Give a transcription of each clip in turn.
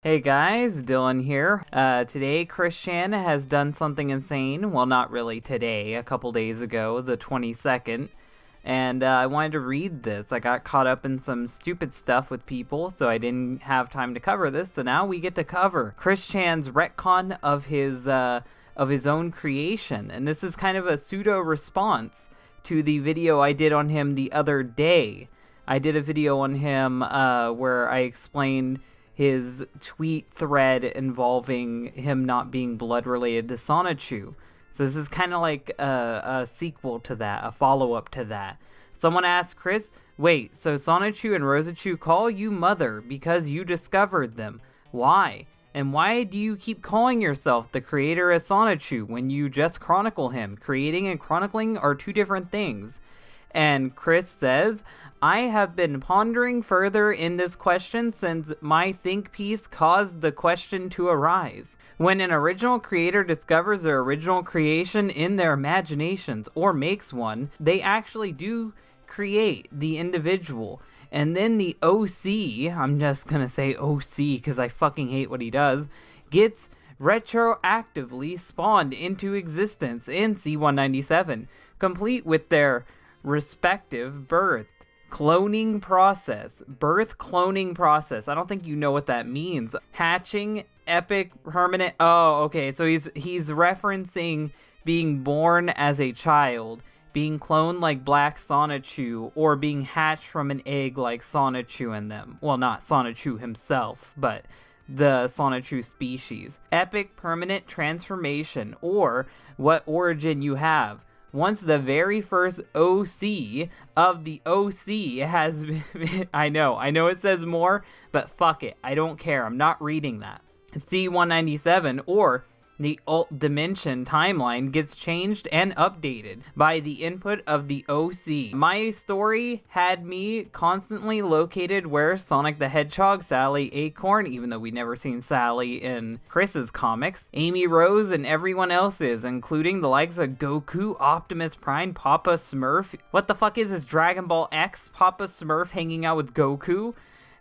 Hey guys, Dylan here. Today Christian has done something insane. Well, not really today, a couple days ago, the 22nd. And I wanted to read this. I got caught up in some stupid stuff with people, so I didn't have time to cover this. So now we get to cover Christian's retcon of his own creation. And this is kind of a pseudo response to the video I did on him the other day. I did a video on him where I explained his tweet thread involving him not being blood related to Sonichu. So this is kind of like a sequel to that, a follow-up to that. Someone asked Chris, wait, so Sonichu and Rosachu call you mother because you discovered them. Why? And why do you keep calling yourself the creator of Sonichu when you just chronicle him? Creating and chronicling are two different things. And Chris says, I have been pondering further in this question since my think piece caused the question to arise. When an original creator discovers their original creation in their imaginations or makes one, they actually do create the individual. And then the OC, I'm just gonna say OC because I fucking hate what he does, gets retroactively spawned into existence in C197, complete with their respective birth cloning process. I don't think you know what that means. Hatching, epic, permanent. Oh, okay. So he's referencing being born as a child, being cloned like Black Sonichu, or being hatched from an egg like Sonichu in them. Well, not Sonichu himself, but the Sonichu species. Epic permanent transformation, or what origin you have. Once the very first OC of the OC has been, I know it says more, but fuck it, I don't care, I'm not reading that. C197, or the alt dimension timeline, gets changed and updated by the input of the OC. My story had me constantly located where Sonic the Hedgehog, Sally, Acorn, even though we never seen Sally in Chris's comics, Amy Rose, and everyone else is, including the likes of Goku, Optimus Prime, Papa Smurf. What the fuck is this, Dragon Ball X Papa Smurf hanging out with Goku?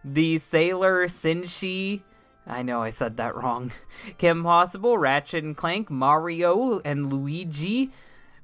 The Sailor Senshi, I know I said that wrong, Kim Possible, Ratchet and Clank, Mario and Luigi,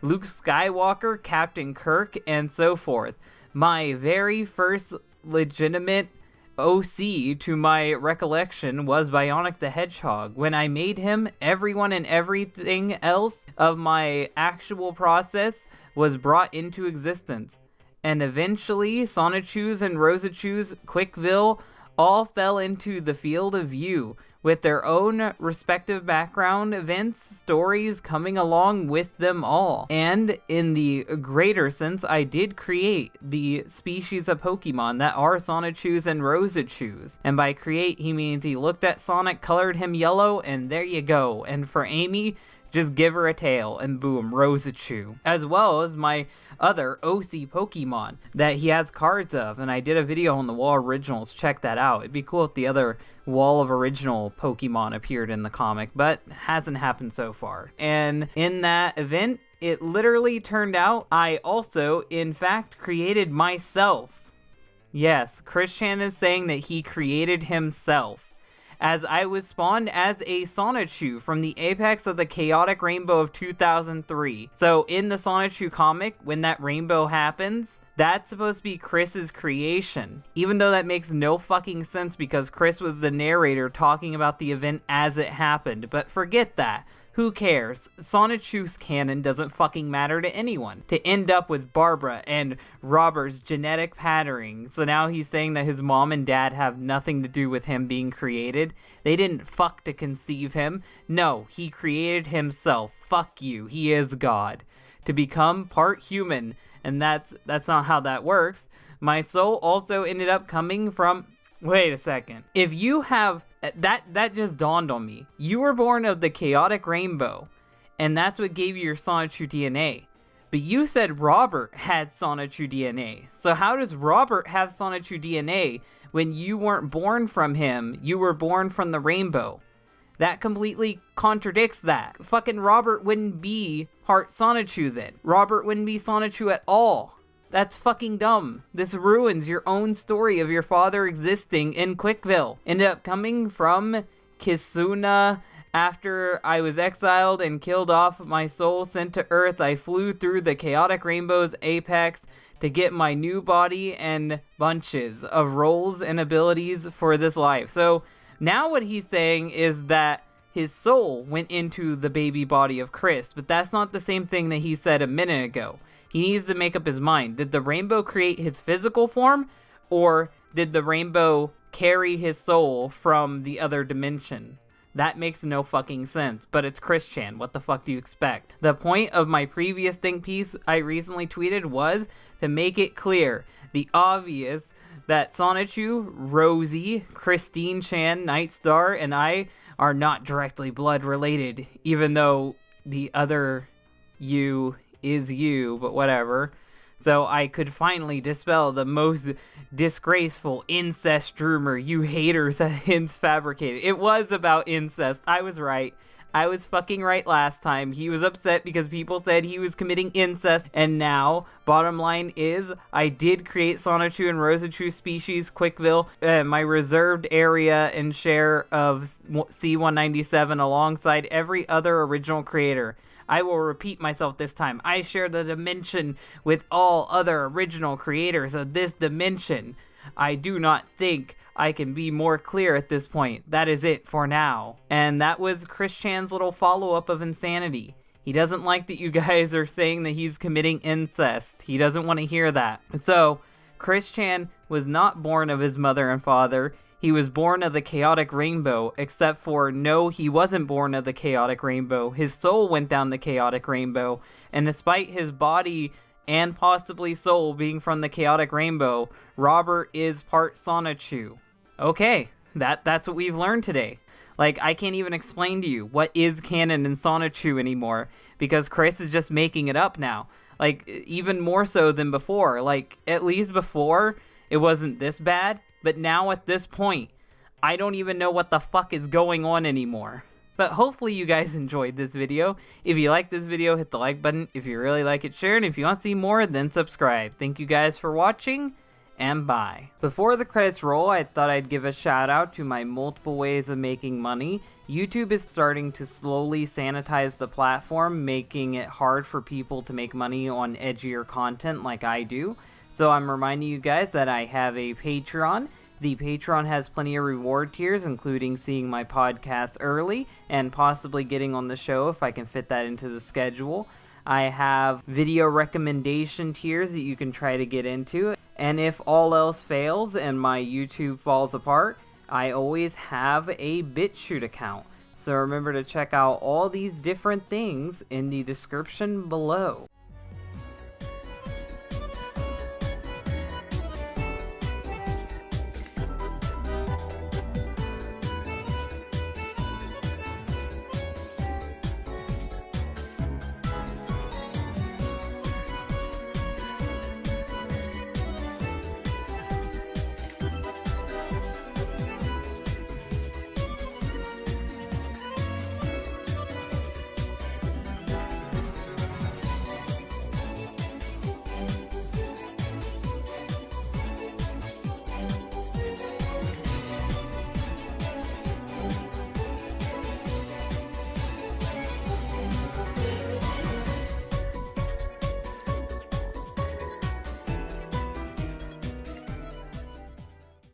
Luke Skywalker, Captain Kirk, and so forth. My very first legitimate OC to my recollection was Bionic the Hedgehog. When I made him, everyone and everything else of my actual process was brought into existence. And eventually, Sonichu's and Rosachu's Quickville all fell into the field of view, with their own respective background events, stories coming along with them all. And in the greater sense, I did create the species of Pokemon that are Sonichu's and Rosachu's. And by create, he means he looked at Sonic, colored him yellow, and there you go. And for Amy, just give her a tail, and boom, Rosachu. As well as my other OC Pokemon that he has cards of, and I did a video on the Wall Originals, check that out. It'd be cool if the other Wall of Original Pokemon appeared in the comic, but hasn't happened so far. And in that event, it literally turned out I also, in fact, created myself. Yes, Christian is saying that he created himself, as I was spawned as a Sonichu from the apex of the chaotic rainbow of 2003. So in the Sonichu comic, when that rainbow happens, that's supposed to be Chris's creation. Even though that makes no fucking sense because Chris was the narrator talking about the event as it happened. But forget that. Who cares? Sonichu's canon doesn't fucking matter to anyone. To end up with Barbara and Robert's genetic patterning. So now he's saying that his mom and dad have nothing to do with him being created. They didn't fuck to conceive him. No, he created himself. Fuck you. He is God. To become part human. And that's not how that works. My soul also ended up coming from... Wait a second. If you have... That just dawned on me. You were born of the chaotic rainbow, and that's what gave you your Sonichu DNA. But you said Robert had Sonichu DNA. So how does Robert have Sonichu DNA when you weren't born from him? You were born from the rainbow. That completely contradicts that. Fucking Robert wouldn't be part Sonichu then. Robert wouldn't be Sonichu at all. That's fucking dumb. This ruins your own story of your father existing in Quickville. Ended up coming from Kisuna. After I was exiled and killed off, my soul sent to Earth, I flew through the chaotic rainbow's apex to get my new body and bunches of roles and abilities for this life. So now what he's saying is that his soul went into the baby body of Chris, but that's not the same thing that he said a minute ago. He needs to make up his mind. Did the rainbow create his physical form, or did the rainbow carry his soul from the other dimension? That makes no fucking sense, but it's Chris Chan. What the fuck do you expect? The point of my previous think piece I recently tweeted was to make it clear, the obvious, that Sonichu, Rosie, Christine Chan, Nightstar, and I are not directly blood related, even though the other you is you, but whatever. So I could finally dispel the most disgraceful incest rumor you haters have fabricated. It was about incest. I was right. I was fucking right last time. He was upset because people said he was committing incest. And now, bottom line is, I did create Sonichu and Rosachu species Quickville, my reserved area and share of C-197 alongside every other original creator. I will repeat myself this time. I share the dimension with all other original creators of this dimension. I do not think I can be more clear at this point. That is it for now. And that was Chris Chan's little follow-up of insanity. He doesn't like that you guys are saying that he's committing incest. He doesn't want to hear that. So, Chris Chan was not born of his mother and father. He was born of the chaotic rainbow, except for, no, he wasn't born of the chaotic rainbow. His soul went down the chaotic rainbow, and despite his body and possibly soul being from the chaotic rainbow, Robert is part Sonichu. Okay, that's what we've learned today. Like, I can't even explain to you what is canon in Sonichu anymore, because Chris is just making it up now. Like, even more so than before. Like, at least before, it wasn't this bad. But now at this point, I don't even know what the fuck is going on anymore. But hopefully you guys enjoyed this video. If you like this video, hit the like button. If you really like it, share. And if you want to see more, then subscribe. Thank you guys for watching, and bye. Before the credits roll, I thought I'd give a shout out to my multiple ways of making money. YouTube is starting to slowly sanitize the platform, making it hard for people to make money on edgier content like I do. So I'm reminding you guys that I have a Patreon. The Patreon has plenty of reward tiers, including seeing my podcast early and possibly getting on the show if I can fit that into the schedule. I have video recommendation tiers that you can try to get into. And if all else fails and my YouTube falls apart, I always have a BitChute account. So remember to check out all these different things in the description below.